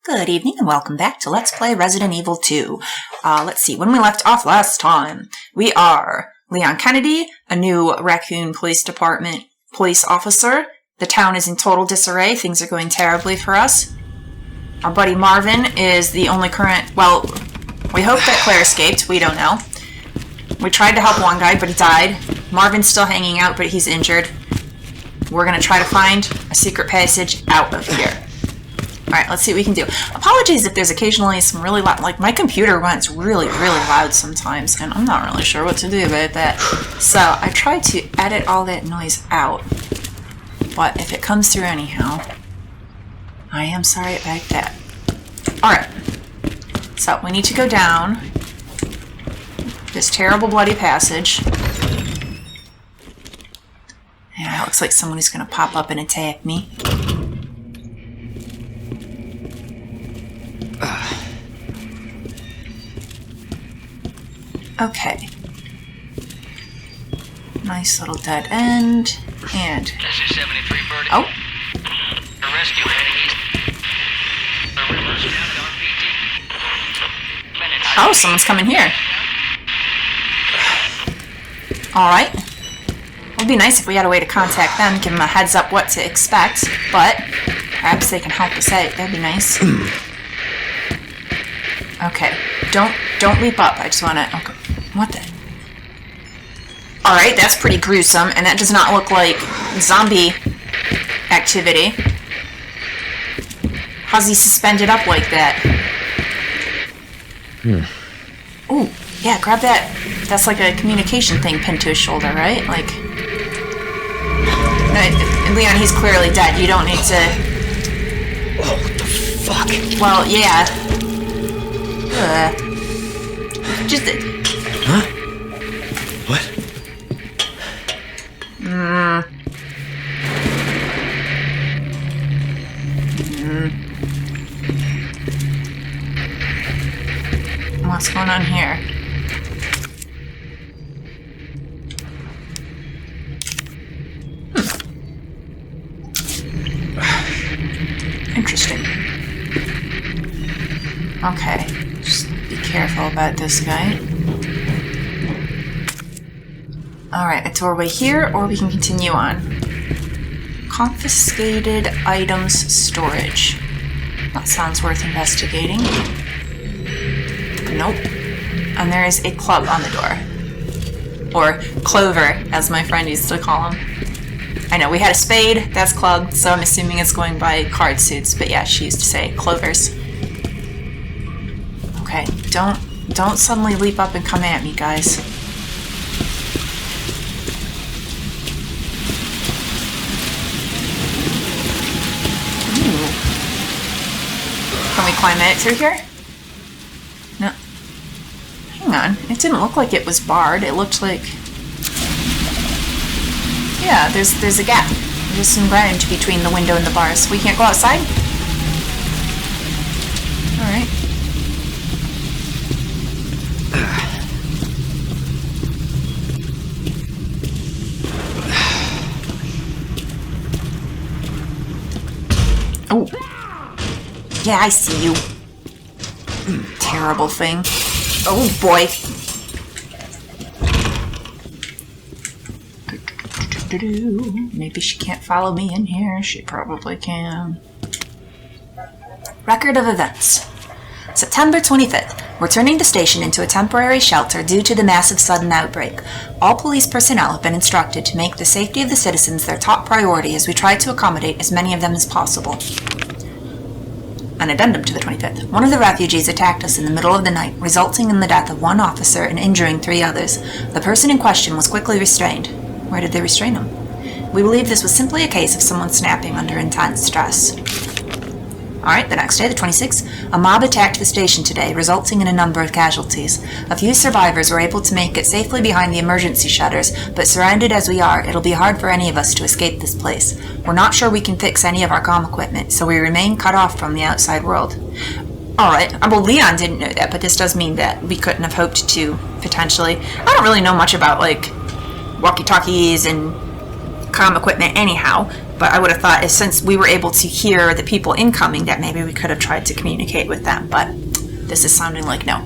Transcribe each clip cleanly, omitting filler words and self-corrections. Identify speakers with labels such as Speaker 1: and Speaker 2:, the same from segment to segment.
Speaker 1: Good evening and welcome back to Let's Play Resident Evil 2. Let's see, when we left off last time, we are Leon Kennedy, a new Raccoon Police Department police officer. The town is in total disarray, things are going terribly for us. Our buddy Marvin is the only current, well, we hope that Claire escaped, we don't know. We tried to help one guy, but he died. Marvin's still hanging out, but he's injured. We're gonna try to find a secret passage out of here. Alright, let's see what we can do. Apologies if there's occasionally some really loud, like my computer runs really loud sometimes, and I'm not really sure what to do about that. So, I tried to edit all that noise out, but if it comes through anyhow, I am sorry about that. Alright, so we need to go down this terrible bloody passage. Yeah, it looks like someone is going to pop up and attack me. Okay. Nice little dead end. And...
Speaker 2: This is 73 Birdie.
Speaker 1: Oh.
Speaker 2: Rescue enemies.
Speaker 1: Oh, someone's coming here. Alright. It would be nice if we had a way to contact them, give them a heads up what to expect, but perhaps they can help us out. That'd be nice. Okay. Don't leap up. I just want to... Okay. What the... Alright, that's pretty gruesome, and that does not look like zombie activity. How's he suspended up like that? Ooh, yeah, grab that. That's like a communication thing pinned to his shoulder, right? Like... No, Leon, he's clearly dead. You don't need to...
Speaker 3: Oh, what the fuck?
Speaker 1: Well, yeah. Just...
Speaker 3: Huh? What?
Speaker 1: What's going on here? Interesting. Okay, just be careful about this guy. Alright, a doorway here, or we can continue on. Confiscated items storage. That sounds worth investigating. Nope. And there is a club on the door. Or Clover, as my friend used to call him. I know, we had a spade, that's club, so I'm assuming it's going by card suits, but yeah, she used to say clovers. Okay, don't suddenly leap up and come at me, guys. Can we climb it through here? No. Hang on. It didn't look like it was barred. It looked like... Yeah, there's a gap. There's some ground between the window and the bars. We can't go outside? Alright. Oh. Yeah, I see you. Terrible thing. Oh boy. Maybe she can't follow me in here. She probably can. Record of events. September 25th. Returning to station into a temporary shelter due to the massive sudden outbreak. All police personnel have been instructed to make the safety of the citizens their top priority as we try to accommodate as many of them as possible. An addendum to the 25th. One of the refugees attacked us in the middle of the night, resulting in the death of one officer and injuring 3 others. The person in question was quickly restrained. Where did they restrain him? We believe this was simply a case of someone snapping under intense stress. Alright, the next day, the 26th, a mob attacked the station today, resulting in a number of casualties. A few survivors were able to make it safely behind the emergency shutters, but surrounded as we are, it'll be hard for any of us to escape this place. We're not sure we can fix any of our comm equipment, so we remain cut off from the outside world. Alright, well, Leon didn't know that, but this does mean that we couldn't have hoped to, potentially. I don't really know much about, like, walkie-talkies and comm equipment anyhow, But I would have thought, since we were able to hear the people incoming, that maybe we could have tried to communicate with them. But this is sounding like no.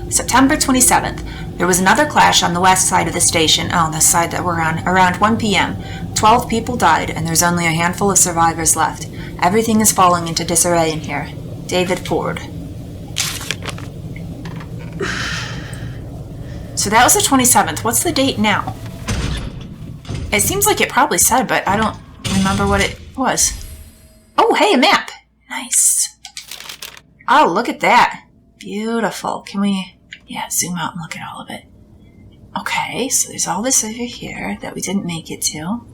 Speaker 1: September 27th. There was another clash on the west side of the station, the side that we're on, around 1 p.m. 12 people died, and there's only a handful of survivors left. Everything is falling into disarray in here. David Ford. So that was the 27th. What's the date now? It seems like it probably said, but I don't remember what it was. Oh, hey, a map. Nice. Oh, look at that. Beautiful. Can we, zoom out and look at all of it. Okay, so there's all this over here that we didn't make it to.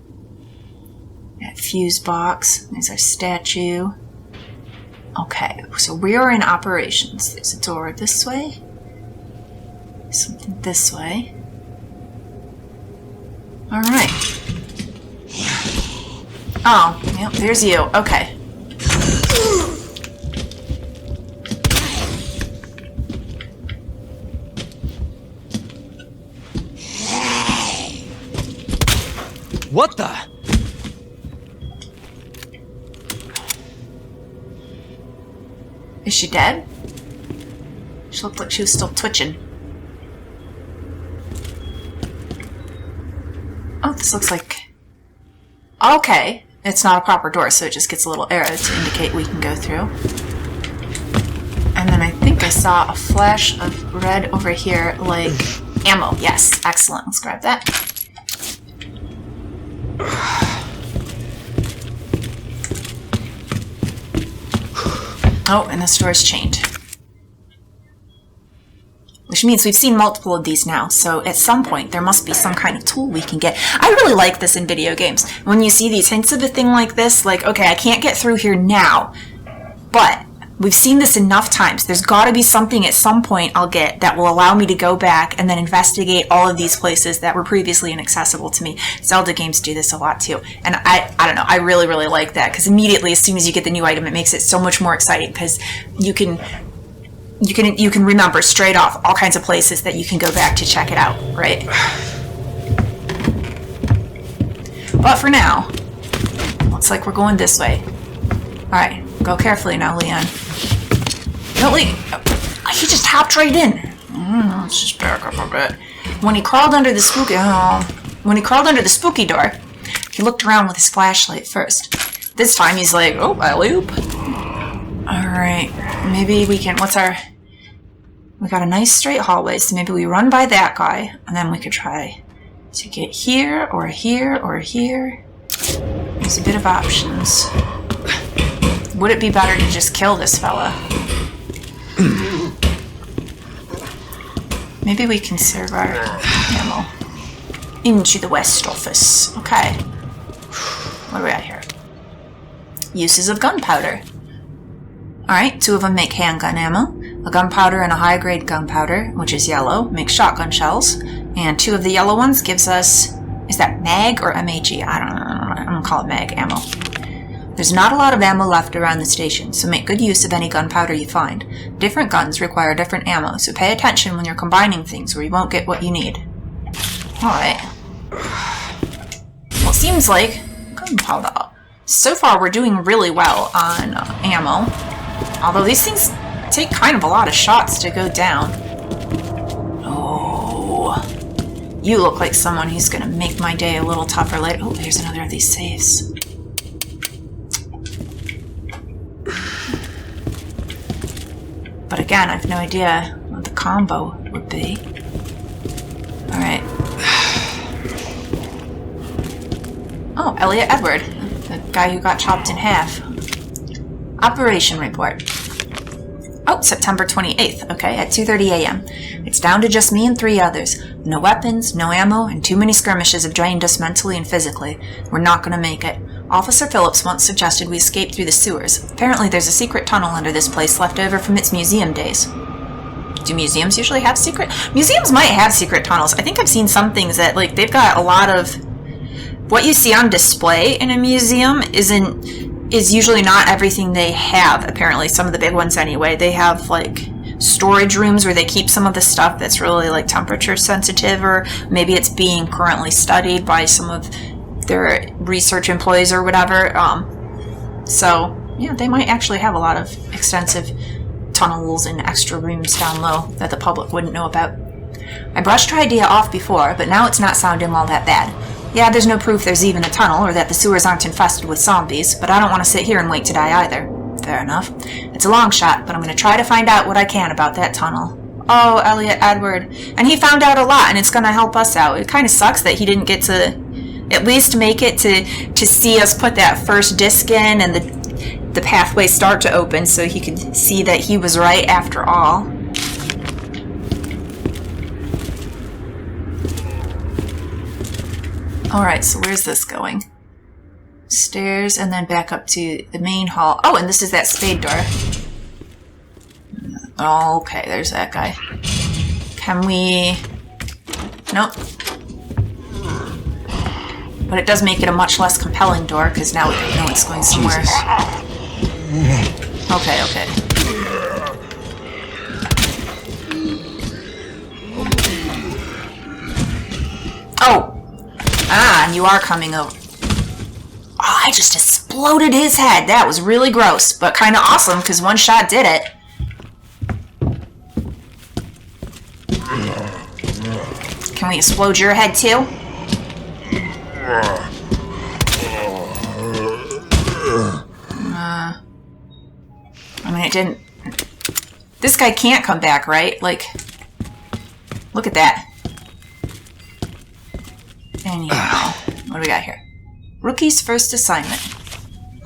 Speaker 1: That fuse box. There's our statue. Okay, so we are in operations. There's a door this way. Something this way. Alright. Oh, yep, there's you. Okay.
Speaker 3: What the?
Speaker 1: Is she dead? She looked like she was still twitching. Oh, this looks like... Okay. It's not a proper door, so it just gets a little arrow to indicate we can go through. And then I think I saw a flash of red over here, like ammo. Yes, excellent. Let's grab that. Oh, and this door is chained. Which means we've seen multiple of these now, so at some point there must be some kind of tool we can get. I really like this in video games. When you see these hints of a thing like this, like, okay, I can't get through here now, but we've seen this enough times. There's got to be something at some point I'll get that will allow me to go back and then investigate all of these places that were previously inaccessible to me. Zelda games do this a lot too. And I don't know, I really, really like that, because immediately as soon as you get the new item, it makes it so much more exciting, because you can remember straight off all kinds of places that you can go back to check it out, right? But for now, looks like we're going this way. Alright, go carefully now, Leon. No, Lee! He just hopped right in. Let's just back up a bit. When he crawled under the spooky door, he looked around with his flashlight first. This time he's like, oh, alley-oop. Alright, maybe we can, we got a nice straight hallway, so maybe we run by that guy, and then we could try to get here, or here, or here. There's a bit of options. Would it be better to just kill this fella? Maybe we can serve our ammo. Into the West Office. Okay. What do we got here? Uses of gunpowder. Alright, 2 of them make handgun ammo. A gunpowder and a high-grade gunpowder, which is yellow, makes shotgun shells. And 2 of the yellow ones gives us... Is that mag or MAG? I don't know. I'm gonna call it mag ammo. There's not a lot of ammo left around the station, so make good use of any gunpowder you find. Different guns require different ammo, so pay attention when you're combining things or you won't get what you need. Alright. Well, it seems like gunpowder. So far, we're doing really well on ammo. Although these things take kind of a lot of shots to go down. Oh. You look like someone who's gonna make my day a little tougher later. Oh, there's another of these safes. But again, I have no idea what the combo would be. Alright. Oh, Elliot Edward. The guy who got chopped in half. Operation report. Oh, September 28th. Okay, at 2:30 a.m. It's down to just me and 3 others. No weapons, no ammo, and too many skirmishes have drained us mentally and physically. We're not going to make it. Officer Phillips once suggested we escape through the sewers. Apparently there's a secret tunnel under this place left over from its museum days. Do museums usually have secret? Museums might have secret tunnels. I think I've seen some things that, like, they've got a lot of... What you see on display in a museum is usually not everything they have, apparently. Some of the big ones anyway. They have, like, storage rooms where they keep some of the stuff that's really, like, temperature sensitive, or maybe it's being currently studied by some of they're research employees or whatever. So, yeah, they might actually have a lot of extensive tunnels and extra rooms down low that the public wouldn't know about. I brushed your idea off before, but now it's not sounding all that bad. Yeah, there's no proof there's even a tunnel or that the sewers aren't infested with zombies, but I don't want to sit here and wait to die either. Fair enough. It's a long shot, but I'm going to try to find out what I can about that tunnel. Oh, Elliot Edward. And he found out a lot, and it's going to help us out. It kind of sucks that he didn't get to at least make it to see us put that first disc in and the pathway start to open so he could see that he was right after all. Alright, so where's this going? Stairs and then back up to the main hall. Oh, and this is that spade door. Okay, there's that guy. Can we... Nope. But it does make it a much less compelling door, because now we know it's going somewhere. Okay, okay. Oh! Ah, and you are coming over. Oh, I just exploded his head. That was really gross, but kind of awesome, because one shot did it. Can we explode your head, too? I mean, it didn't... This guy can't come back, right? Like, look at that. Anyhow, what do we got here? Rookie's first assignment.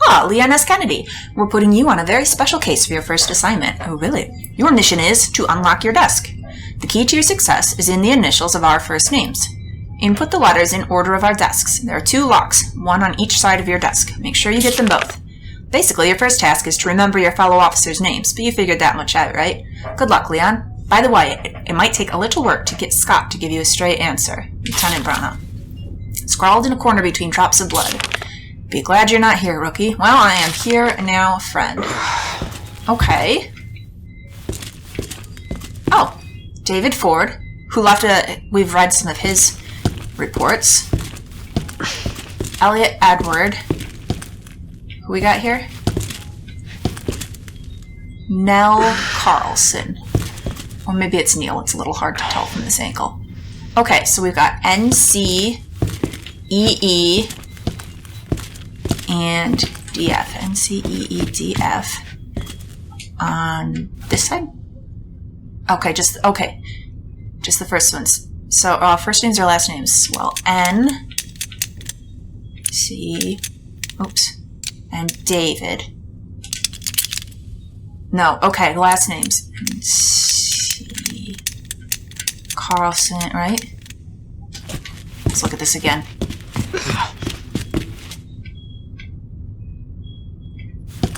Speaker 1: Ah, Leon S. Kennedy. We're putting you on a very special case for your first assignment. Oh, really? Your mission is to unlock your desk. The key to your success is in the initials of our first names. Input the letters in order of our desks. There are 2 locks, one on each side of your desk. Make sure you get them both. Basically, your first task is to remember your fellow officers' names, but you figured that much out, right? Good luck, Leon. By the way, it might take a little work to get Scott to give you a straight answer. Lieutenant Brownell. Scrawled in a corner between drops of blood. Be glad you're not here, Rookie. Well, I am here now, friend. Okay. Oh, David Ford, who left we've read some of his reports. Elliot Edward. Who we got here? Nell Carlson. Or maybe it's Neil. It's a little hard to tell from this angle. Okay, so we've got NC, EE, and DF. NC, EE, DF. On this side? Okay, just the first ones. So, first names or last names? Well, N, C, oops, and David. No, okay, last names. C, Carlson, right? Let's look at this again.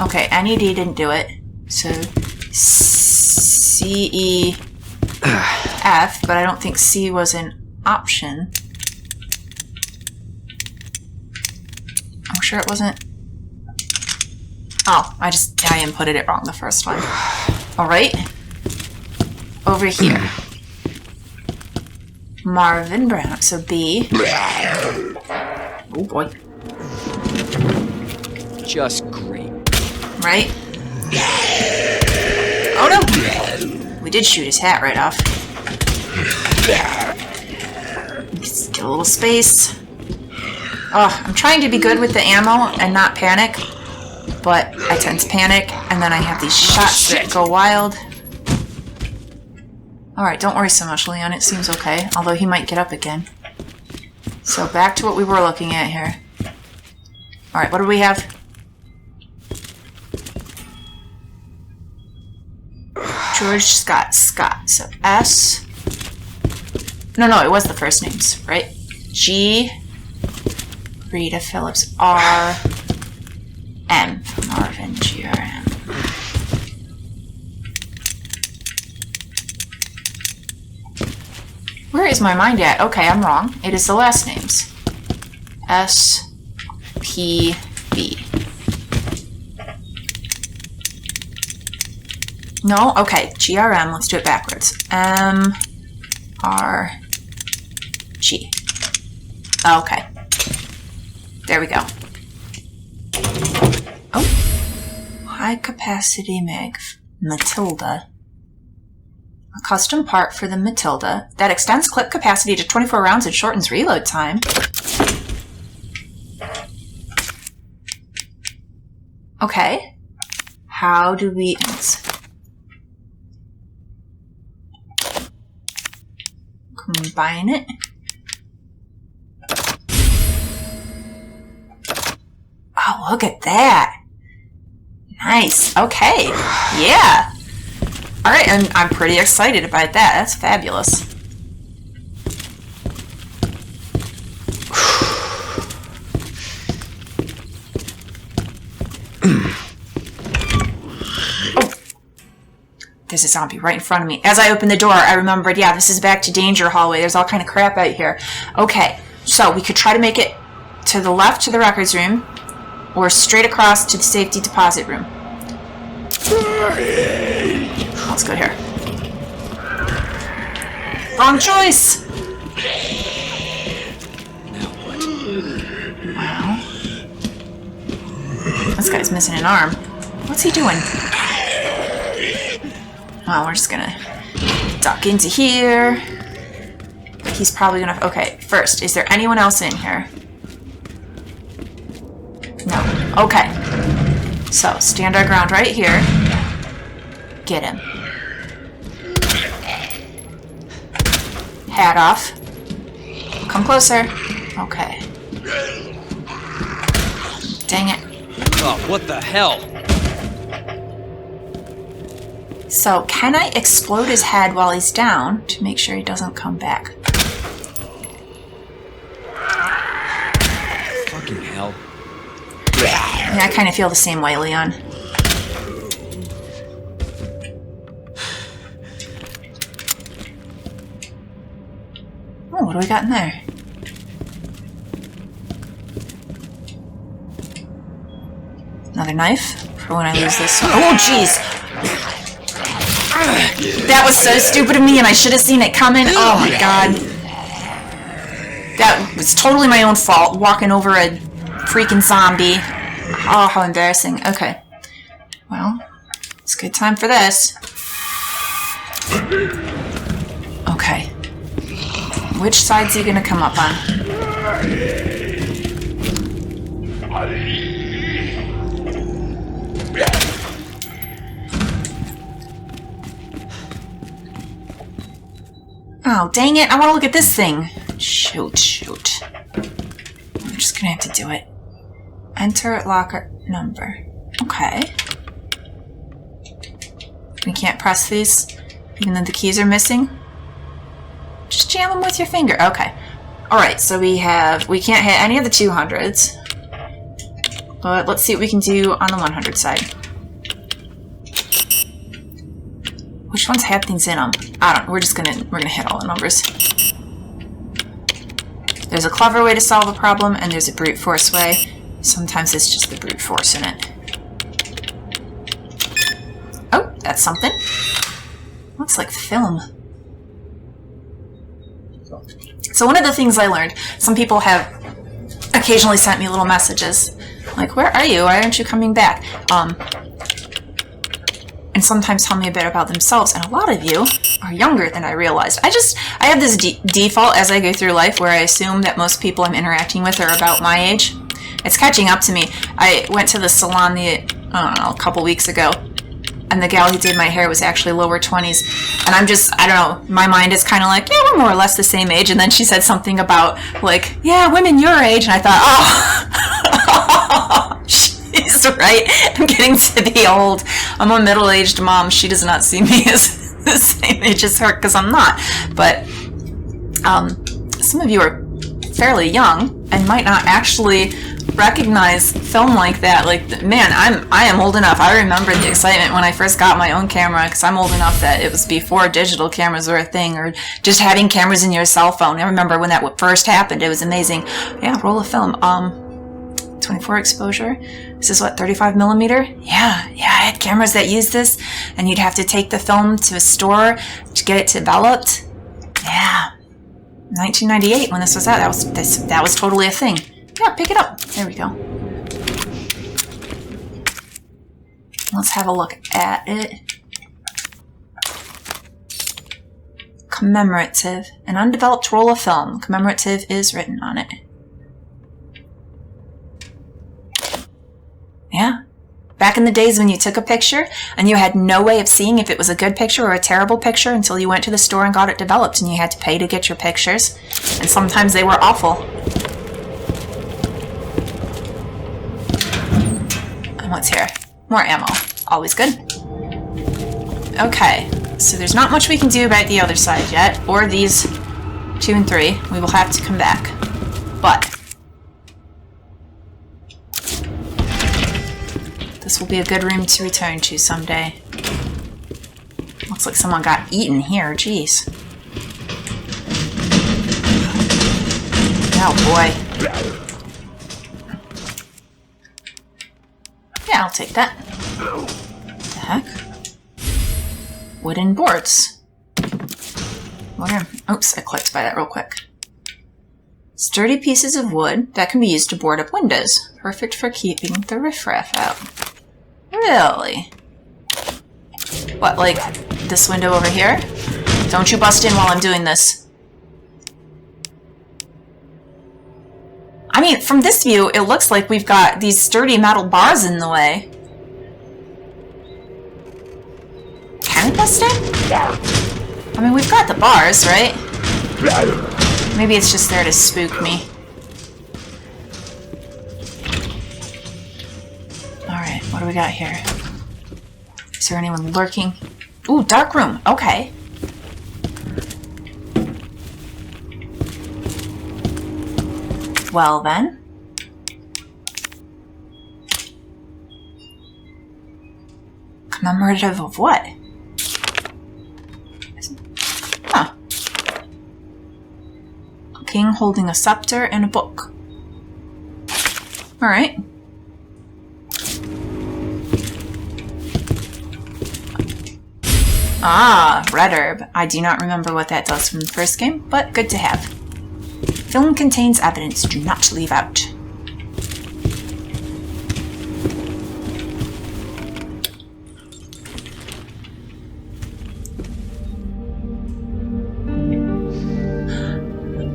Speaker 1: Okay, NED didn't do it. So, CEF, but I don't think C was an option. I'm sure it wasn't. Oh, I inputted it wrong the first time. Alright. Over here. Marvin Brown, so B. Oh boy.
Speaker 3: Just great.
Speaker 1: Right? Oh no! We did shoot his hat right off. Let's get a little space. Oh, I'm trying to be good with the ammo and not panic, but I tend to panic, and then I have these shots that go wild. Alright, don't worry so much, Leon. It seems okay, although he might get up again. So back to what we were looking at here. Alright, what do we have? George Scott. So S. No, it was the first names, right? G. Rita Phillips. R. M. Marvin. G-R-M. Where is my mind at? Okay, I'm wrong. It is the last names. S. P. B. No? Okay, GRM. Let's do it backwards. M. R. G. Okay. There we go. Oh. High capacity mag. Matilda. A custom part for the Matilda that extends clip capacity to 24 rounds and shortens reload time. Okay. How do we... combine it? Oh, look at that. Nice. Okay. Yeah. Alright, I'm pretty excited about that. That's fabulous. Oh. There's a zombie right in front of me. As I opened the door, I remembered, yeah, this is back to danger hallway. There's all kind of crap out here. Okay, so we could try to make it to the left to the records room, or straight across to the safety deposit room. Let's go here. Wrong choice!
Speaker 3: Now what?
Speaker 1: Wow. This guy's missing an arm. What's he doing? Well, we're just gonna duck into here. He's probably gonna... Okay, first, is there anyone else in here? No. Okay. So, stand our ground right here. Get him. Hat off. Come closer. Okay. Dang it.
Speaker 3: Oh, what the hell?
Speaker 1: So, can I explode his head while he's down to make sure he doesn't come back?
Speaker 3: Fucking hell.
Speaker 1: Yeah, I kind of feel the same way, Leon. Oh, what do we got in there? Another knife for when I lose this one. Oh, jeez! That was so stupid of me, and I should have seen it coming. Oh my god. That was totally my own fault, walking over a freaking zombie. Oh, how embarrassing. Okay. Well, it's a good time for this. Okay. Which side's he gonna come up on? Oh, dang it. I want to look at this thing. Shoot. I'm just gonna have to do it. Enter locker number. Okay. We can't press these, even though the keys are missing. Just jam them with your finger. Okay. Alright, so we can't hit any of the 200s. But let's see what we can do on the 100 side. Which ones have things in them? I don't know. We're gonna hit all the numbers. There's a clever way to solve a problem, and there's a brute force way. Sometimes it's just the brute force in it. Oh, that's something. Looks like film. So one of the things I learned, some people have occasionally sent me little messages, like, where are you? Why aren't you coming back? And sometimes tell me a bit about themselves, and a lot of you are younger than I realized. I have this default as I go through life where I assume that most people I'm interacting with are about my age. It's catching up to me. I went to the salon a couple weeks ago, and the gal who did my hair was actually lower 20s. And I don't know, my mind is kind of like, yeah, we're more or less the same age. And then she said something about, like, yeah, women your age. And I thought, oh, she's right. I'm getting to be old. I'm a middle-aged mom. She does not see me as the same age as her, because I'm not. But some of you are fairly young and might not actually recognize film like that. Like, man, I am old enough. I remember the excitement when I first got my own camera, because I'm old enough that it was before digital cameras were a thing, or just having cameras in your cell phone. I remember when that first happened. It was amazing. Yeah, roll of film. 24 exposure. This is what, 35 millimeter? Yeah, I had cameras that used this, and you'd have to take the film to a store to get it developed. Yeah. 1998 when this was out. That was totally a thing. Yeah, Yeah, pick it up. There we go. Let's have a look at it. Commemorative. An undeveloped roll of film. Commemorative is written on it. Yeah. Back in the days when you took a picture and you had no way of seeing if it was a good picture or a terrible picture until you went to the store and got it developed, and you had to pay to get your pictures. And sometimes they were awful. And what's here? More ammo. Always good. Okay, so there's not much we can do about the other side yet, or these 2 and 3. We will have to come back. But this will be a good room to return to someday. Looks like someone got eaten here. Jeez. Oh boy. Yeah, I'll take that. What the heck? Wooden boards. Oops, I clicked by that real quick. Sturdy pieces of wood that can be used to board up windows. Perfect for keeping the riffraff out. Really? What, like this window over here? Don't you bust in while I'm doing this. I mean, from this view, it looks like we've got these sturdy metal bars in the way. Can we bust in? I mean, we've got the bars, right? Maybe it's just there to spook me. Alright, what do we got here? Is there anyone lurking? Ooh, dark room. Okay. Well then. Commemorative of what? Huh. A king holding a scepter and a book. Alright. Ah, red herb. I do not remember what that does from the first game, but good to have. Film contains evidence. Do not leave out.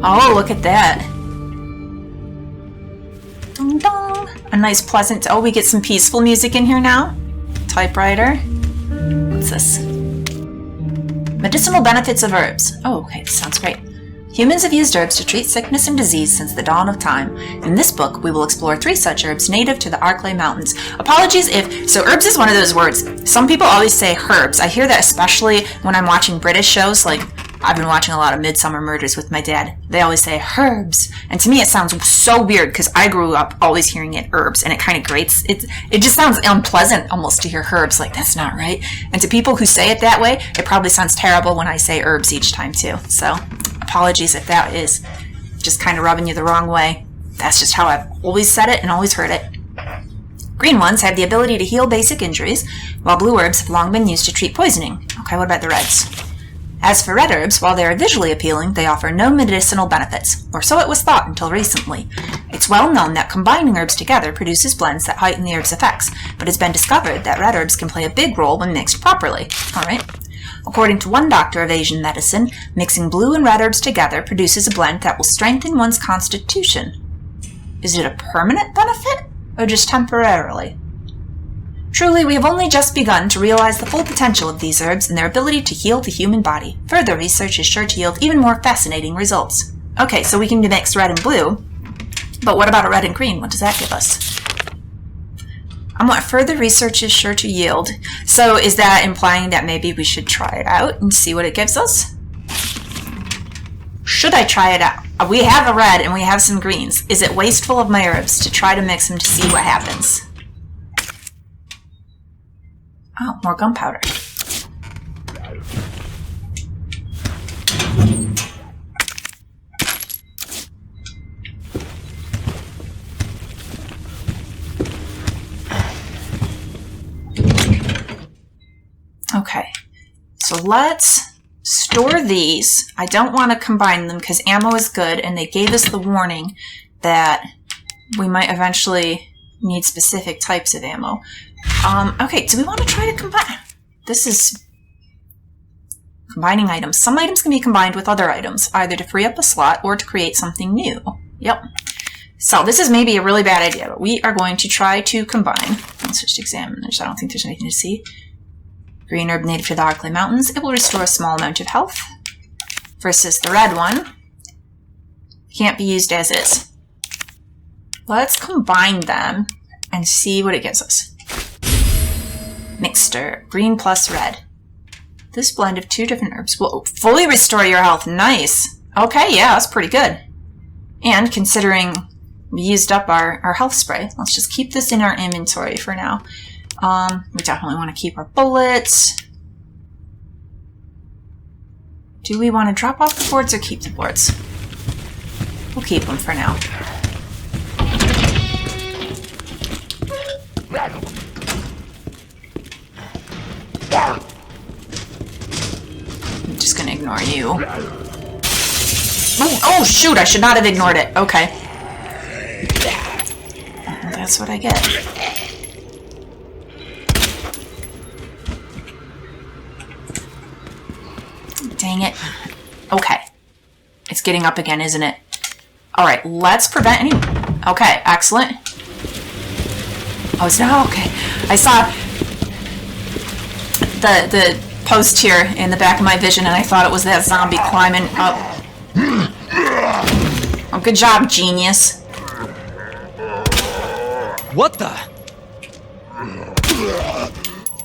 Speaker 1: Oh, look at that. Dong dong. A nice pleasant... Oh, we get some peaceful music in here now. Typewriter. What's this? Medicinal benefits of herbs. Oh, okay, this sounds great. Humans have used herbs to treat sickness and disease since the dawn of time. In this book, we will explore 3 such herbs native to the Arklay Mountains. Apologies if... So herbs is one of those words. Some people always say herbs. I hear that especially when I'm watching British shows, like I've been watching a lot of Midsummer Murders with my dad. They always say herbs. And to me it sounds so weird because I grew up always hearing it herbs, and it kind of grates. It just sounds unpleasant almost to hear herbs. Like, that's not right. And to people who say it that way, it probably sounds terrible when I say herbs each time too. So apologies if that is just kind of rubbing you the wrong way. That's just how I've always said it and always heard it. Green ones have the ability to heal basic injuries, while blue herbs have long been used to treat poisoning. Okay, what about the reds? As for red herbs, while they are visually appealing, they offer no medicinal benefits, or so it was thought until recently. It's well known that combining herbs together produces blends that heighten the herb's effects, but it's been discovered that red herbs can play a big role when mixed properly. Alright. According to one doctor of Asian medicine, mixing blue and red herbs together produces a blend that will strengthen one's constitution. Is it a permanent benefit, or just temporarily? Truly, we have only just begun to realize the full potential of these herbs and their ability to heal the human body. Further research is sure to yield even more fascinating results. Okay, so we can mix red and blue, but what about a red and green? What does that give us? And what further research is sure to yield. So is that implying that maybe we should try it out and see what it gives us? Should I try it out? We have a red and we have some greens. Is it wasteful of my herbs to try to mix them to see what happens? Oh, more gunpowder. Okay, so let's store these. I don't want to combine them because ammo is good, and they gave us the warning that we might eventually need specific types of ammo. Okay, do we want to try to combine? This is combining items. Some items can be combined with other items, either to free up a slot or to create something new. Yep. So this is maybe a really bad idea, but we are going to try to combine. Let's just examine this. I don't think there's anything to see. Green herb native to the Arklay Mountains. It will restore a small amount of health. Versus the red one. Can't be used as is. Let's combine them and see what it gives us. Mixture. Green plus red. This blend of 2 different herbs will fully restore your health. Nice. Okay, yeah, that's pretty good. And considering we used up our health spray, let's just keep this in our inventory for now. We definitely want to keep our bullets. Do we want to drop off the boards or keep the boards? We'll keep them for now. I'm just going to ignore you. Oh, shoot, I should not have ignored it. Okay. That's what I get. Dang it. Okay. It's getting up again, isn't it? Alright, let's prevent any... Okay, excellent. Oh, it's now... Okay. I saw the post here in the back of my vision, and I thought it was that zombie climbing up. Oh, good job, genius.
Speaker 3: What the?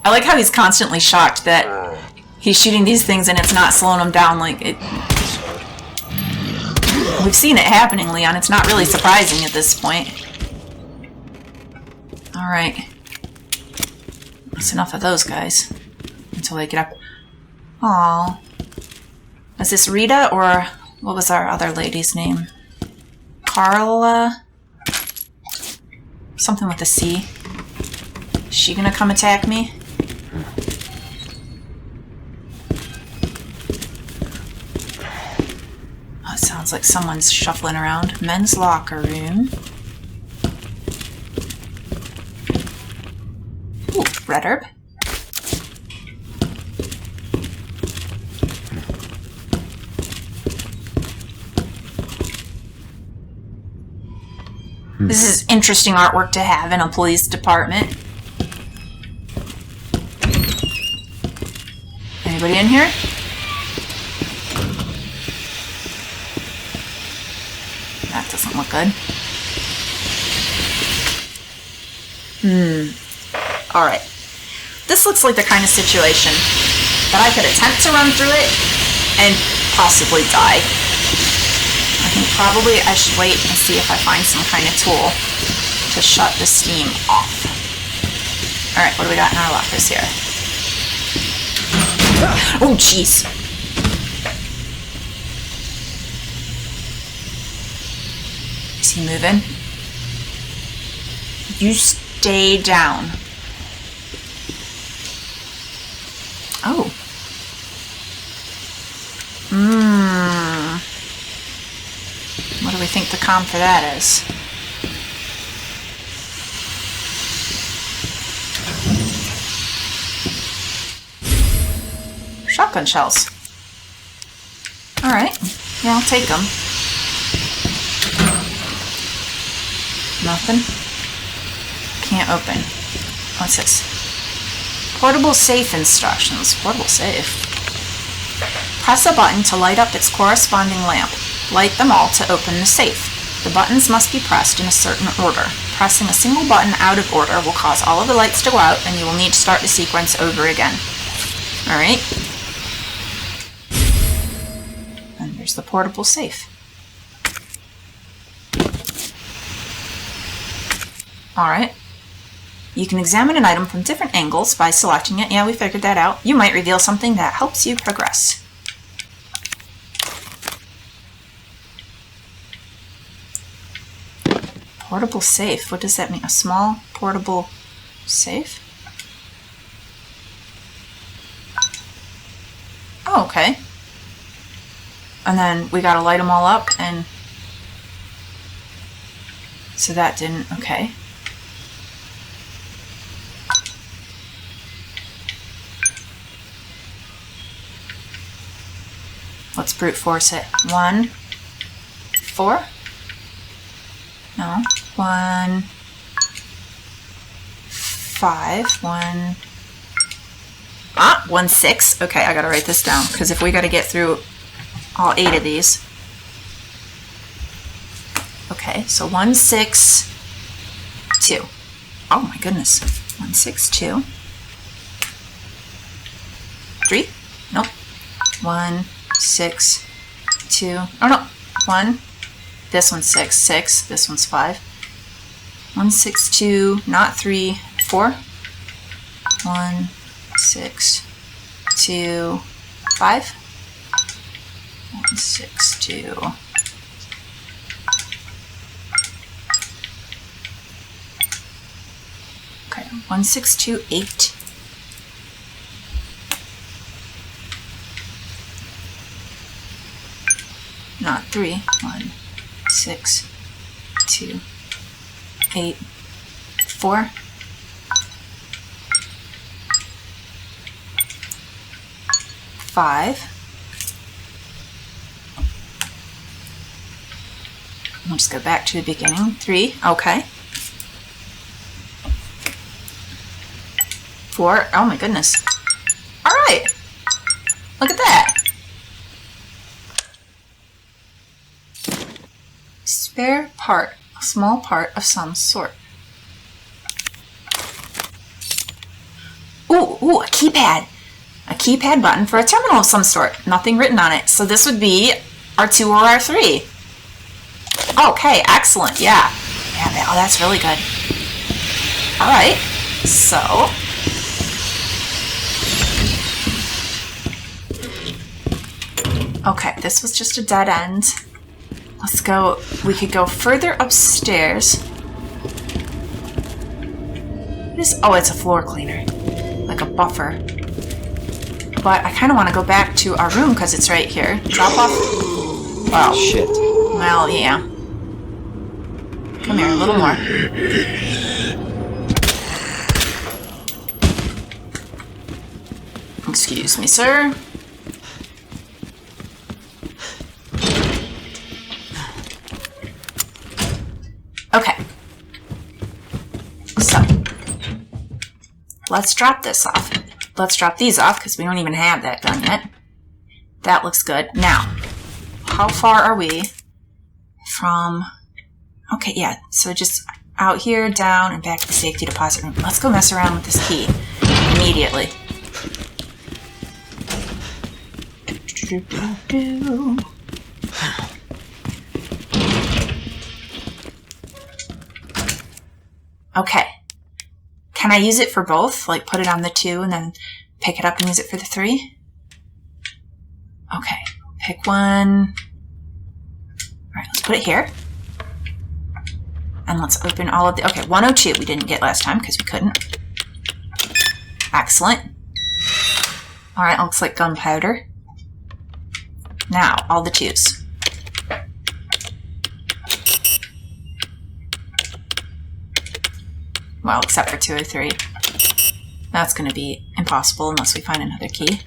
Speaker 1: I like how he's constantly shocked that he's shooting these things and it's not slowing him down like it... We've seen it happening, Leon. It's not really surprising at this point. Alright. That's enough of those guys. Until they get up. Aww. Was this Rita or... What was our other lady's name? Carla? Something with a C. Is she gonna come attack me? Oh, it sounds like someone's shuffling around. Men's locker room. Ooh, red herb. This is interesting artwork to have in a police department. Anybody in here? That doesn't look good. Alright. This looks like the kind of situation that I could attempt to run through it and possibly die. I think probably I should wait and see if I find some kind of tool to shut the steam off. Alright, what do we got in our lockers here? Oh, jeez! Is he moving? You stay down. Oh. What do we think the comm for that is? Shotgun shells. Alright. Yeah, I'll take them. Nothing? Can't open. What's this? Portable safe instructions. Portable safe. Press a button to light up its corresponding lamp. Light them all to open the safe. The buttons must be pressed in a certain order. Pressing a single button out of order will cause all of the lights to go out, and you will need to start the sequence over again. Alright. And there's the portable safe. Alright. You can examine an item from different angles by selecting it. Yeah, we figured that out. You might reveal something that helps you progress. Portable safe. What does that mean? A small portable safe? Oh, okay. And then we gotta light them all up and... So that didn't, okay. Let's brute force it. 1, 4. No. 1, 5. 1. 1, 6. Okay, I gotta write this down because if we gotta get through all 8 of these. Okay, so 1, 6, 2. Oh my goodness. 1, 6, 2. 3? Nope. 1, 6, 2. Oh no. 1. This one's 6. 6. This one's 5. 1, 6, 2. Not 3. 4. 1, 6, 2, 5. 1, 6, 2. Okay, 1, 6, 2, 8. Not 3. 1, 6, 2, 8, 4. 5. We'll just go back to the beginning. 3. Okay. 4. Oh my goodness. All right. Look at that. Spare part. A small part of some sort. Ooh, a keypad. A keypad button for a terminal of some sort. Nothing written on it. So this would be R2 or R3. Okay, excellent. Yeah. Yeah, that's really good. All right. So. Okay, this was just a dead end. Let's go. We could go further upstairs. What is, oh, it's a floor cleaner. Like a buffer. But I kind of want to go back to our room because it's right here. Drop off. Wow.
Speaker 3: Shit.
Speaker 1: Well, yeah. Come here, a little more. Excuse me, sir. Okay. So, let's drop this off. Let's drop these off because we don't even have that done yet. That looks good. Now, how far are we from... Okay, yeah, so just out here, down, and back to the safety deposit room. Let's go mess around with this key immediately. Okay. Can I use it for both? Like put it on the 2 and then pick it up and use it for the 3? Okay. Pick one. Alright, let's put it here. And let's open all of the... Okay, 102 we didn't get last time because we couldn't. Excellent. Alright, looks like gunpowder. Now, all the 2s. Well, except for 2 or 3. That's going to be impossible unless we find another key.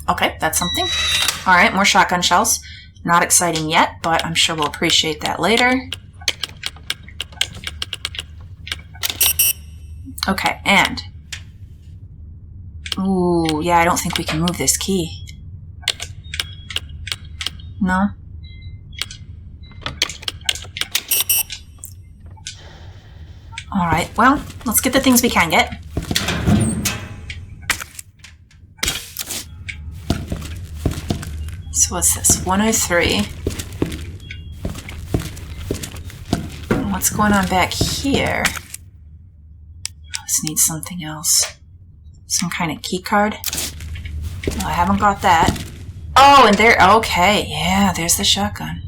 Speaker 1: Okay, that's something. Alright, more shotgun shells. Not exciting yet, but I'm sure we'll appreciate that later. Okay, and... Ooh, yeah, I don't think we can move this key. No? Alright, well, let's get the things we can get. So what's this? 103. What's going on back here? This needs something else. Some kind of key card. I haven't got that. Oh, and there, okay, yeah, there's the shotgun.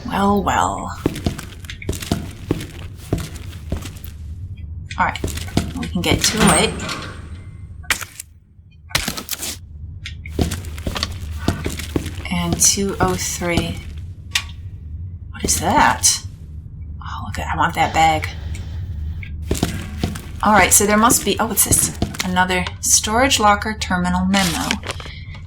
Speaker 1: Well, well. Alright, we can get to it. And 203. What is that? Oh, look at, I want that bag. Alright, so there must be, oh, what's this? Another storage locker terminal memo.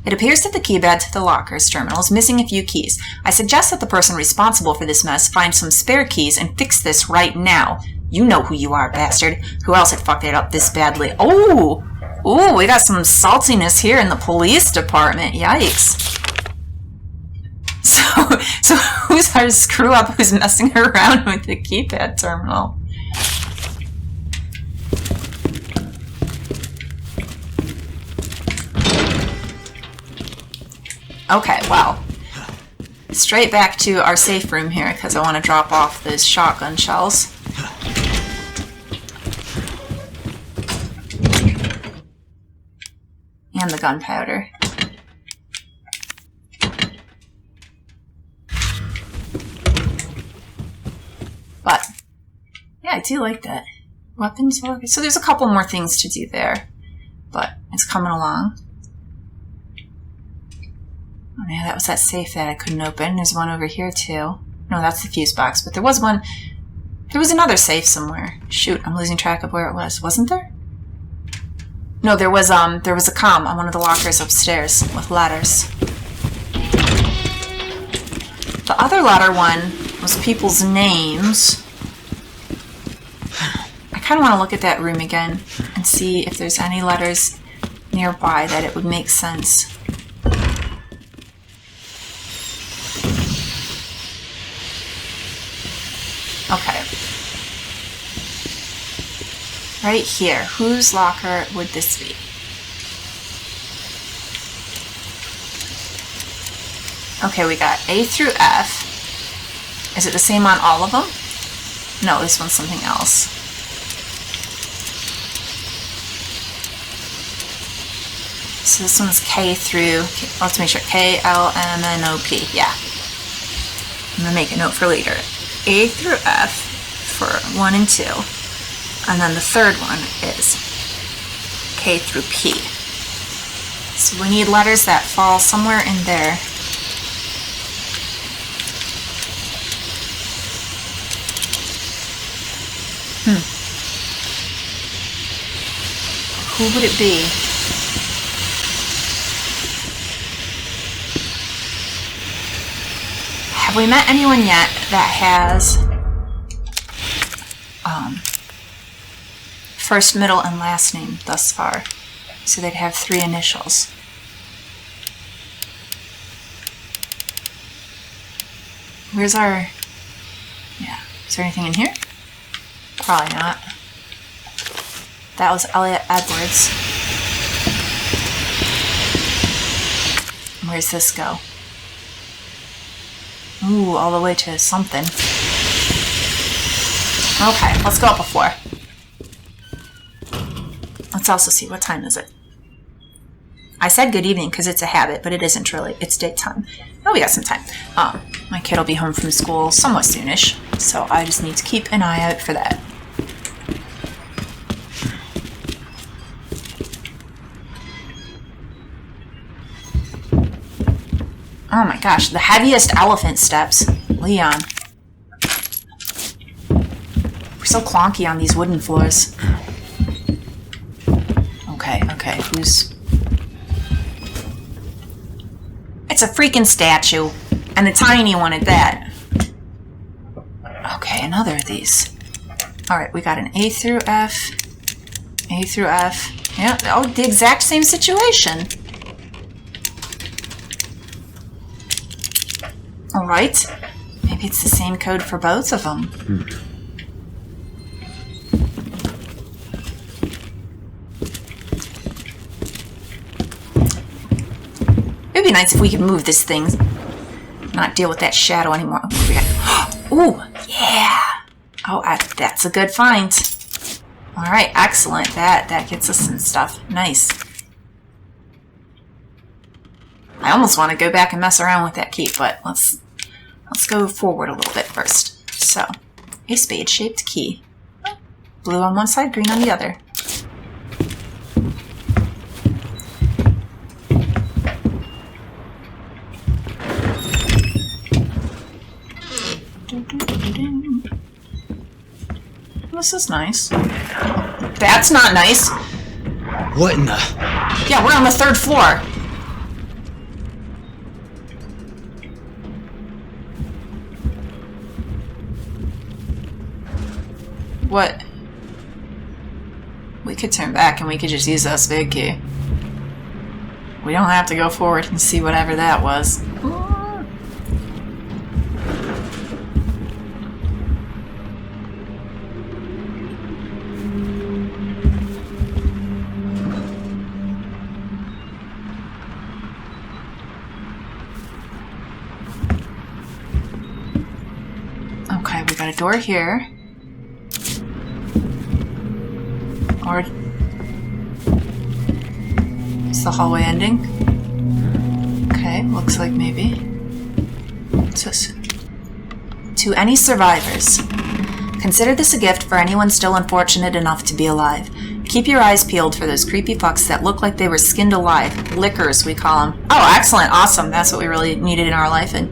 Speaker 1: It appears that the keypad to the locker's terminal is missing a few keys. I suggest that the person responsible for this mess find some spare keys and fix this right now. You know who you are, bastard. Who else had fucked it up this badly? Oh! Ooh, we got some saltiness here in the police department. Yikes. So who's our screw up who's messing around with the keypad terminal? Okay, well, straight back to our safe room here because I want to drop off those shotgun shells. And the gunpowder. But, yeah, I do like that. Weapons, so there's a couple more things to do there, but it's coming along. Oh yeah, that was that safe that I couldn't open. There's one over here too. No, that's the fuse box, but there was one. There was another safe somewhere. Shoot, I'm losing track of where it was. Wasn't there? No, there was a comm on one of the lockers upstairs with ladders. The other ladder one was people's names. I kind of want to look at that room again and see if there's any letters nearby that it would make sense. Okay. Right here. Whose locker would this be? Okay, we got A through F. Is it the same on all of them? No, this one's something else. So this one's K through, let's make sure, K, L, M, N, O, P. Yeah. I'm going to make a note for later. A through F for 1 and 2. And then the third one is K through P. So we need letters that fall somewhere in there. Who would it be? Have we met anyone yet that has first, middle, and last name thus far? So they'd have 3 initials. Where's our... Yeah. Is there anything in here? Probably not. That was Elliot Edwards. Where's this go? Ooh, all the way to something. Okay, let's go up a floor. Let's also see, what time is it? I said good evening because it's a habit, but it isn't really. It's daytime. Oh, we got some time. My kid will be home from school somewhat soonish, so I just need to keep an eye out for that. Oh my gosh, the heaviest elephant steps. Leon. We're so clunky on these wooden floors. Okay, who's... It's a freaking statue. And a tiny one at that. Okay, another of these. Alright, we got an A through F. A through F. Yeah, oh, the exact same situation. Alright. Maybe it's the same code for both of them. It'd be nice if we could move this thing. Not deal with that shadow anymore. Ooh, yeah. Oh, that's a good find. Alright, excellent. That gets us some stuff. Nice. I almost want to go back and mess around with that key, but let's go forward a little bit first. So, a spade-shaped key. Blue on one side, green on the other. This is nice. That's not nice.
Speaker 3: What in the...
Speaker 1: Yeah, we're on the 3rd floor. What? We could turn back and we could just use that spade key. We don't have to go forward and see whatever that was. Okay, we got a door here. Or is the hallway ending? Okay, looks like maybe. What's this? To any survivors. Consider this a gift for anyone still unfortunate enough to be alive. Keep your eyes peeled for those creepy fucks that look like they were skinned alive. Lickers, we call them. Oh, excellent, awesome. That's what we really needed in our life. A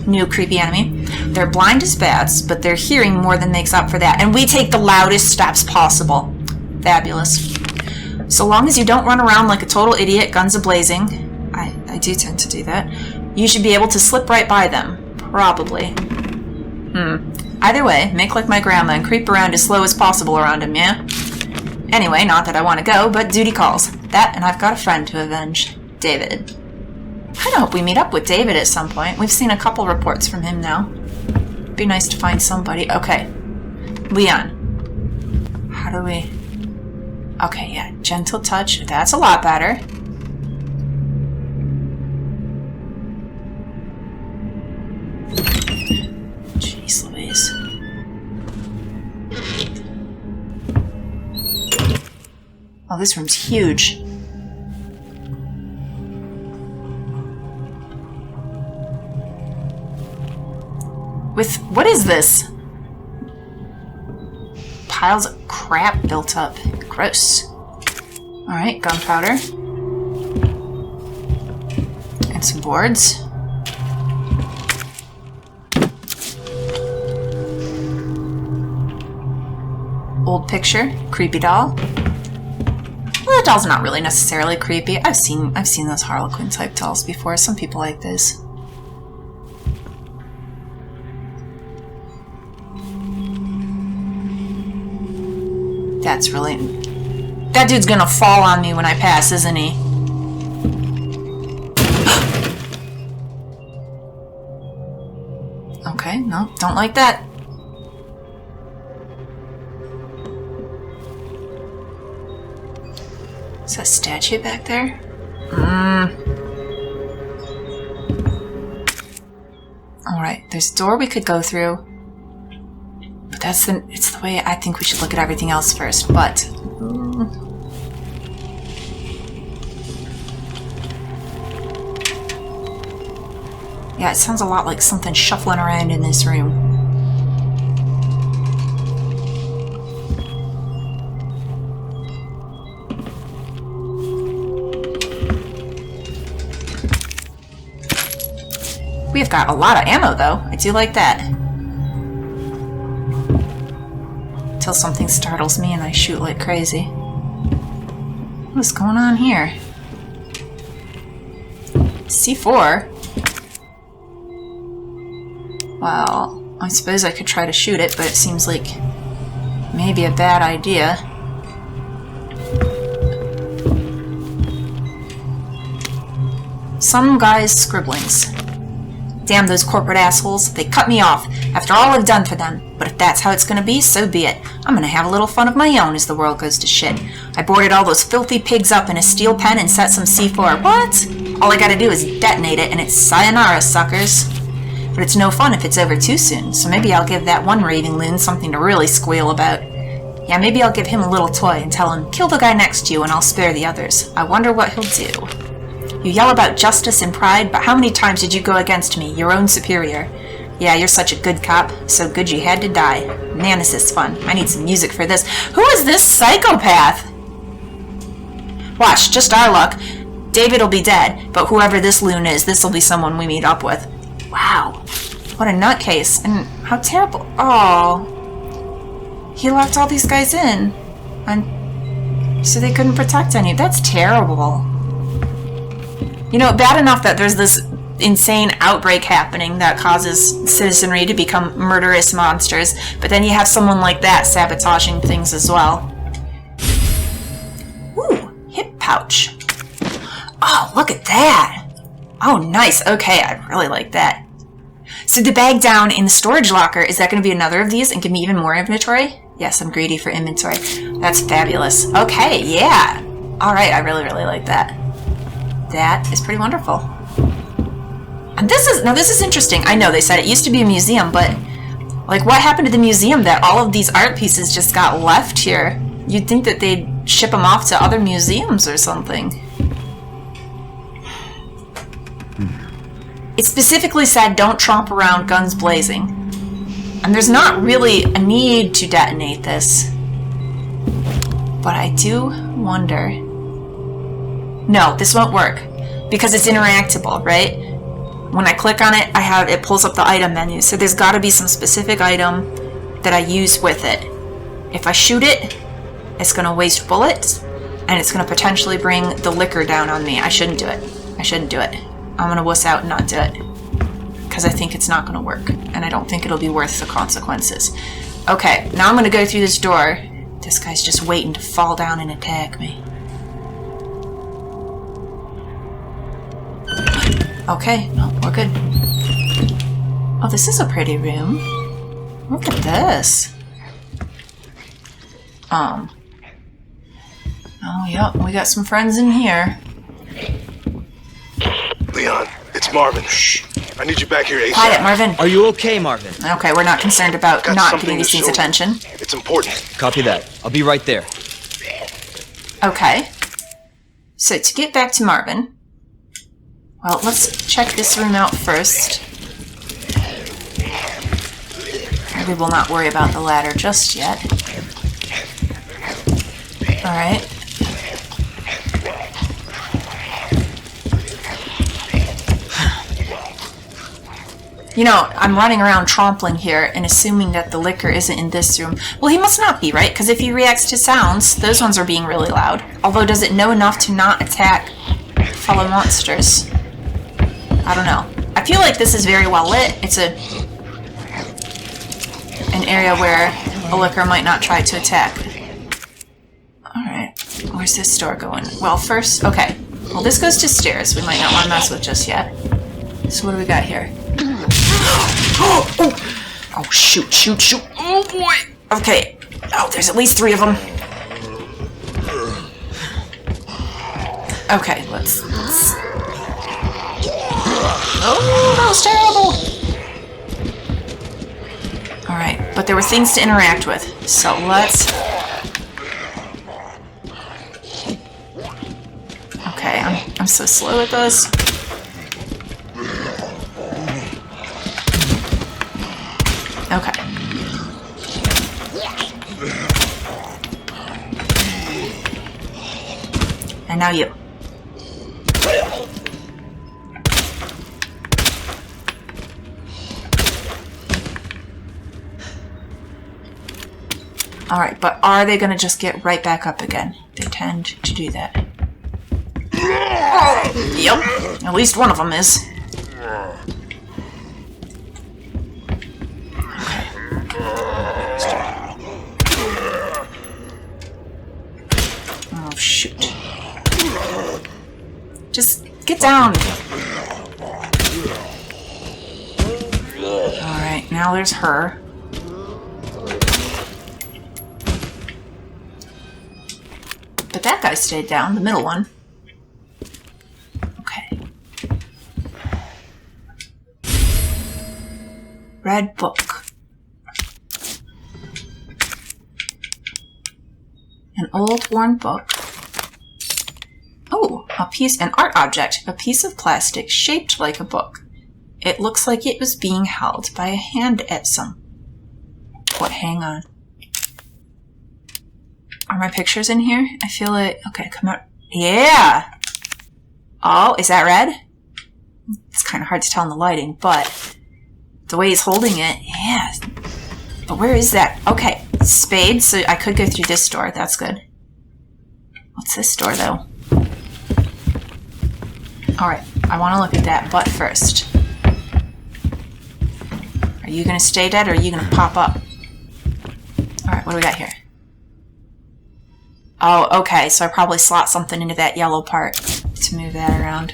Speaker 1: new creepy enemy. They're blind as bats, but their hearing more than makes up for that. And we take the loudest steps possible. Fabulous. So long as you don't run around like a total idiot, guns a-blazing, I do tend to do that, you should be able to slip right by them. Probably. Either way, make like my grandma and creep around as slow as possible around him, yeah? Anyway, not that I want to go, but duty calls. That, and I've got a friend to avenge. David. I kinda hope we meet up with David at some point. We've seen a couple reports from him now. Be nice to find somebody. Okay. Leon. How do we... Okay, yeah, gentle touch. That's a lot better. Jeez Louise. Oh, this room's huge. With... what is this? Piles of crap built up. Gross. Alright, gunpowder. And some boards. Old picture. Creepy doll. Well, that doll's not really necessarily creepy. I've seen those Harlequin type dolls before. Some people like those. That's really... that dude's gonna fall on me when I pass, isn't he? Okay, no, don't like that. Is that a statue back there? Alright, there's a door we could go through. But it's the way I think we should look at everything else first, but... yeah, it sounds a lot like something shuffling around in this room. We've got a lot of ammo, though. I do like that. Until something startles me and I shoot like crazy. What's going on here? C4? Well, I suppose I could try to shoot it, but it seems like maybe a bad idea. Some guy's scribblings. Damn those corporate assholes. They cut me off after all I've done for them. But if that's how it's gonna be, so be it. I'm gonna have a little fun of my own as the world goes to shit. I boarded all those filthy pigs up in a steel pen and set some C4. What? All I gotta do is detonate it and it's sayonara, suckers. But it's no fun if it's over too soon, so maybe I'll give that one raving loon something to really squeal about. Yeah, maybe I'll give him a little toy and tell him, kill the guy next to you and I'll spare the others. I wonder what he'll do. You yell about justice and pride, but how many times did you go against me, your own superior? Yeah, you're such a good cop. So good you had to die. Man, is this fun. I need some music for this. Who is this psychopath? Watch, just our luck. David will be dead, but whoever this loon is, this will be someone we meet up with. Wow. What a nutcase. And how terrible. Oh. He locked all these guys in. And so they couldn't protect any. That's terrible. You know, bad enough that there's this insane outbreak happening that causes citizenry to become murderous monsters, but then you have someone like that sabotaging things as well. Ooh, hip pouch. Oh, look at that. Oh, nice. Okay, I really like that. So the bag down in the storage locker, is that going to be another of these and give me even more inventory? Yes, I'm greedy for inventory. That's fabulous. Okay, yeah. All right, I really, really like that. That is pretty wonderful. And this is interesting. I know they said it used to be a museum, but like what happened to the museum that all of these art pieces just got left here? You'd think that they'd ship them off to other museums or something. It specifically said don't tromp around guns blazing. And there's not really a need to detonate this. But I do wonder. No, this won't work. Because it's interactable, right? When I click on it, it pulls up the item menu. So there's got to be some specific item that I use with it. If I shoot it, it's going to waste bullets, and it's going to potentially bring the liquor down on me. I shouldn't do it. I shouldn't do it. I'm going to wuss out and not do it. Because I think it's not going to work, and I don't think it'll be worth the consequences. Okay, now I'm going to go through this door. This guy's just waiting to fall down and attack me. Okay, no, we're good. Oh, this is a pretty room. Look at this. Oh, yep, we got some friends in here.
Speaker 4: Leon, it's Marvin. Shh. I need you back here ASAP.
Speaker 1: Quiet, Marvin.
Speaker 3: Are you okay, Marvin?
Speaker 1: Okay, we're not concerned about
Speaker 4: Got
Speaker 1: not
Speaker 4: something
Speaker 1: getting these
Speaker 4: to
Speaker 1: things
Speaker 4: show you.
Speaker 1: attention.
Speaker 4: It's important.
Speaker 3: Copy that. I'll be right there.
Speaker 1: Okay. So to get back to Marvin, well, let's check this room out first. We will not worry about the ladder just yet. Alright. You know, I'm running around trampling here and assuming that the liquor isn't in this room. Well, he must not be, right? Because if he reacts to sounds, those ones are being really loud. Although, does it know enough to not attack fellow monsters? I don't know. I feel like this is very well lit. It's an area where a liquor might not try to attack. Alright, where's this door going? Well, first, okay. Well, this goes to stairs. We might not want to mess with just yet. So what do we got here? Oh, shoot, shoot, shoot. Oh, boy. Okay. Oh, there's at least 3 of them. Okay, let's... Oh, that was terrible. Alright, but there were things to interact with. So let's... Okay, I'm so slow at this. Okay. And now you. Alright, but are they going to just get right back up again? They tend to do that. Yep, at least one of them is. Oh, shoot. Just get down. Alright, now there's her. But that guy stayed down, the middle one. Okay. Red book. An old worn book. Oh, An art object, a piece of plastic shaped like a book. It looks like it was being held by a hand at some. What? Hang on. Are my pictures in here? I feel like... Okay, come out. Yeah! Oh, is that red? It's kind of hard to tell in the lighting, but the way he's holding it, yeah. But where is that? Okay, spade, so I could go through this door. That's good. What's this door, though? Alright, I want to look at that, but first. Are you going to stay dead, or are you going to pop up? Alright, what do we got here? Oh, okay, so I probably slot something into that yellow part to move that around.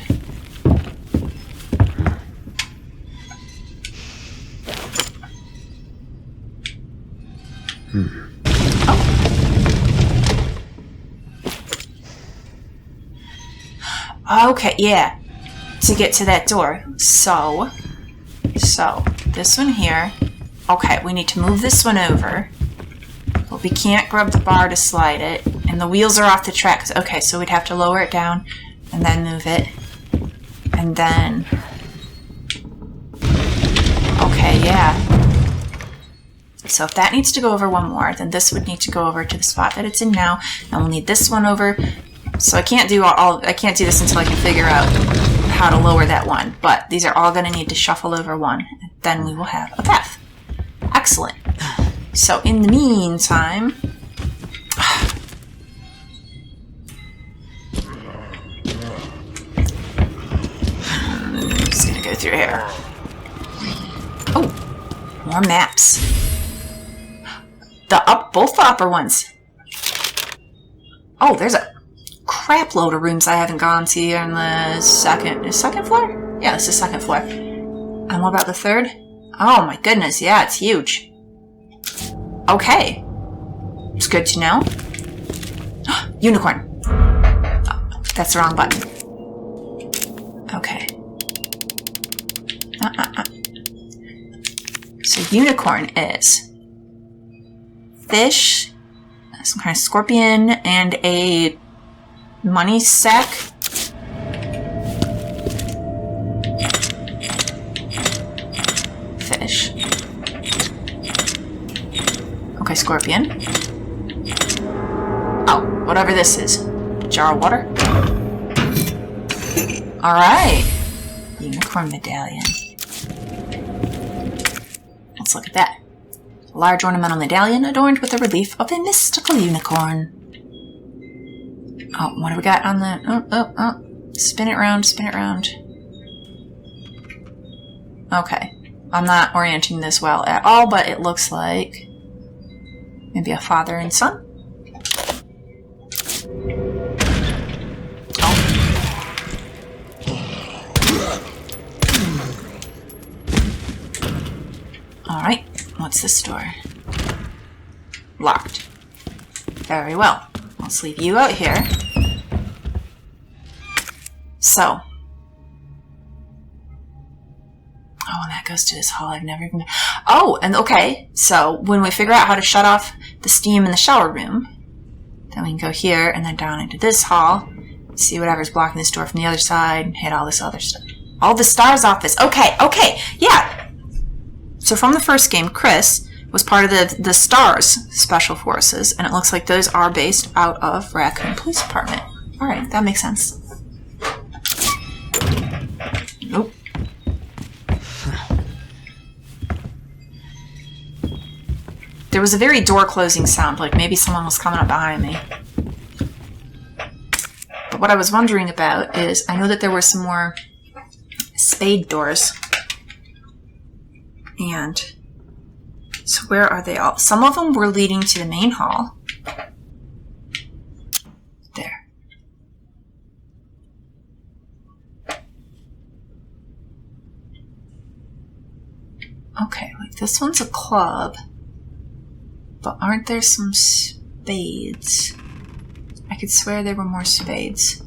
Speaker 1: Oh. Okay, yeah. To get to that door. So, this one here. Okay, we need to move this one over. But we can't grab the bar to slide it. And the wheels are off the track. Okay, so we'd have to lower it down and then move it. And then... Okay, yeah. So if that needs to go over one more, then this would need to go over to the spot that it's in now. And we'll need this one over. So I can't do I can't do this until I can figure out how to lower that one. But these are all going to need to shuffle over one. Then we will have a path. Excellent. So in the meantime... I'm just going to go through here. Oh, more maps. Both the upper ones. Oh, there's a crap load of rooms I haven't gone to here on the second floor? Yeah, it's the second floor. And what about the third? Oh my goodness, yeah, it's huge. Okay. It's good to know. Unicorn. Oh, that's the wrong button. Okay. So unicorn is fish, some kind of scorpion, and a money sack. Fish. Okay, scorpion. Oh, whatever this is. Jar of water. Alright. Unicorn medallion. Let's look at that. A large ornamental medallion adorned with a relief of a mystical unicorn. Oh, what do we got on the... Oh. Spin it around, spin it around. Okay. I'm not orienting this well at all, but it looks like maybe a father and son. Alright, what's this door? Locked. Very well. Let's leave you out here. So. Oh, and that goes to this hall I've never even... Oh, and okay. So, when we figure out how to shut off the steam in the shower room, then we can go here and then down into this hall, see whatever's blocking this door from the other side, and hit all this other stuff. All the stars office. Okay, yeah. So from the first game, Chris was part of the STARS Special Forces, and it looks like those are based out of Raccoon Police Department. Alright, that makes sense. Nope. There was a very door-closing sound, like maybe someone was coming up behind me. But what I was wondering about is, I know that there were some more spade doors. And so where are they all? Some of them were leading to the main hall. There. Okay, like this one's a club. But aren't there some spades? I could swear there were more spades.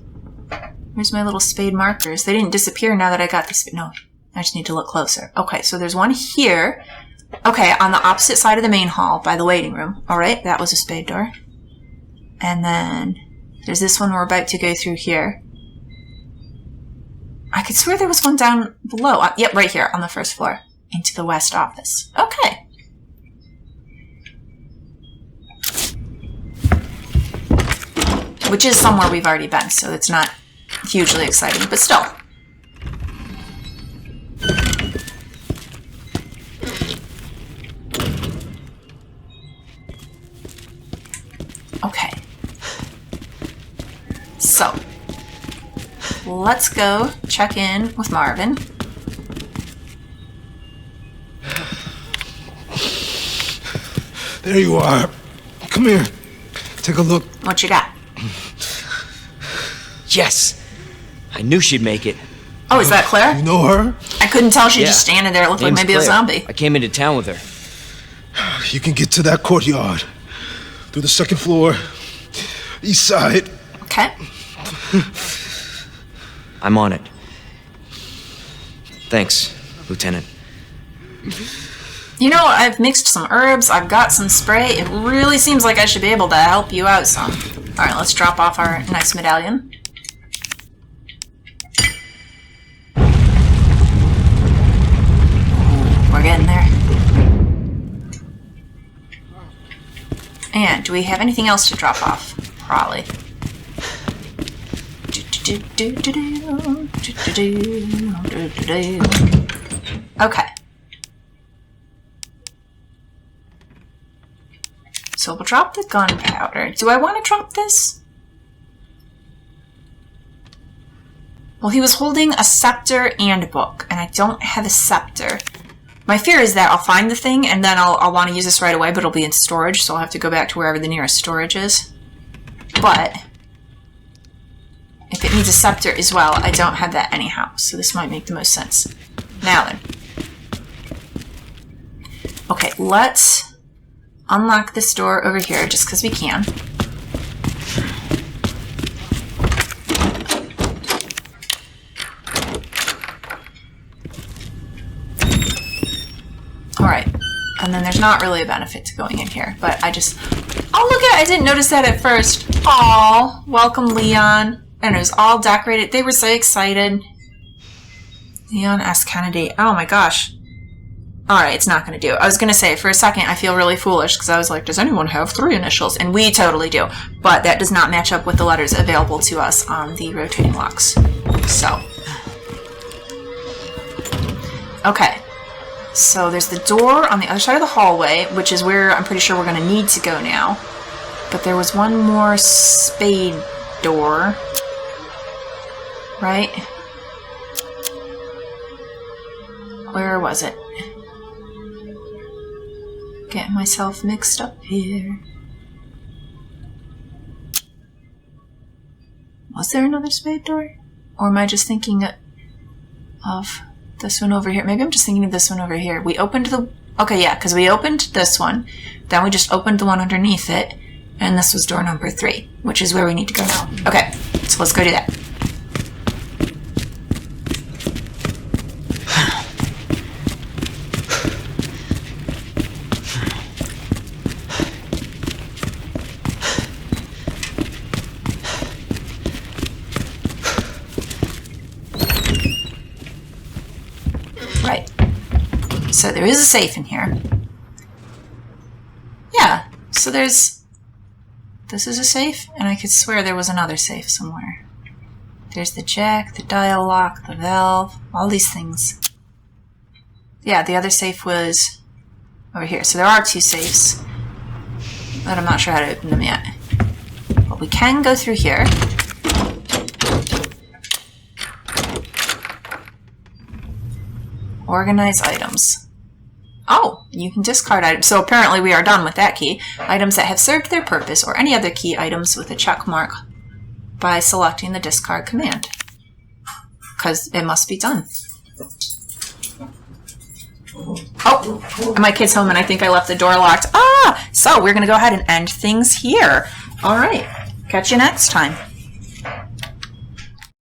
Speaker 1: Where's my little spade markers? They didn't disappear now that I got this. No. I just need to look closer. Okay, so there's one here. Okay, on the opposite side of the main hall by the waiting room. Alright, that was a spade door. And then there's this one we're about to go through here. I could swear there was one down below. Yep, right here on the first floor. Into the west office. Okay. Which is somewhere we've already been, so it's not hugely exciting, but still. Okay. So, let's go check in with Marvin.
Speaker 4: There you are. Come here. Take a look.
Speaker 1: What you got?
Speaker 3: Yes! I knew she'd make it.
Speaker 1: Oh, is that Claire?
Speaker 4: You know her?
Speaker 1: I couldn't tell. She
Speaker 3: Yeah.
Speaker 1: just standing there. It looked like
Speaker 3: Name's
Speaker 1: maybe
Speaker 3: Claire.
Speaker 1: a zombie.
Speaker 3: I came into town with her.
Speaker 4: You can get to that courtyard. Through the second floor. East side.
Speaker 1: Okay.
Speaker 3: I'm on it. Thanks, Lieutenant.
Speaker 1: You know, I've mixed some herbs. I've got some spray. It really seems like I should be able to help you out some. All right, let's drop off our nice medallion. We're getting there. And do we have anything else to drop off? Probably. Okay. So we'll drop the gunpowder. Do I want to drop this? Well, he was holding a scepter and a book, and I don't have a scepter. My fear is that I'll find the thing, and then I'll want to use this right away, but it'll be in storage, so I'll have to go back to wherever the nearest storage is. But if it needs a scepter as well, I don't have that anyhow, so this might make the most sense. Now then. Okay, let's unlock this door over here just because we can. Alright, and then there's not really a benefit to going in here, but I just... Oh, look at it! I didn't notice that at first. Aww, welcome Leon. And it was all decorated. They were so excited. Leon S. Kennedy. Oh my gosh. Alright, it's not going to do. I was going to say, for a second, I feel really foolish because I was like, does anyone have 3 initials? And we totally do. But that does not match up with the letters available to us on the rotating locks. So. Okay. So there's the door on the other side of the hallway, which is where I'm pretty sure we're going to need to go now. But there was one more spade door. Right? Where was it? Getting myself mixed up here. Was there another spade door? Or am I just thinking of this one over here? Maybe I'm just thinking of this one over here. We opened the... Okay, yeah, because we opened this one. Then we just opened the one underneath it. And this was door number 3, which is where we need to go now. Okay, so let's go do that. Right. So there is a safe in here. Yeah, so there's... This is a safe, and I could swear there was another safe somewhere. There's the jack, the dial lock, the valve, all these things. Yeah, the other safe was over here. So there are 2 safes, but I'm not sure how to open them yet. But we can go through here. Organize items. Oh, you can discard items. So apparently we are done with that key. Items that have served their purpose or any other key items with a check mark by selecting the discard command. Because it must be done. Oh, my kid's home and I think I left the door locked. Ah, so we're going to go ahead and end things here. All right. Catch you next time.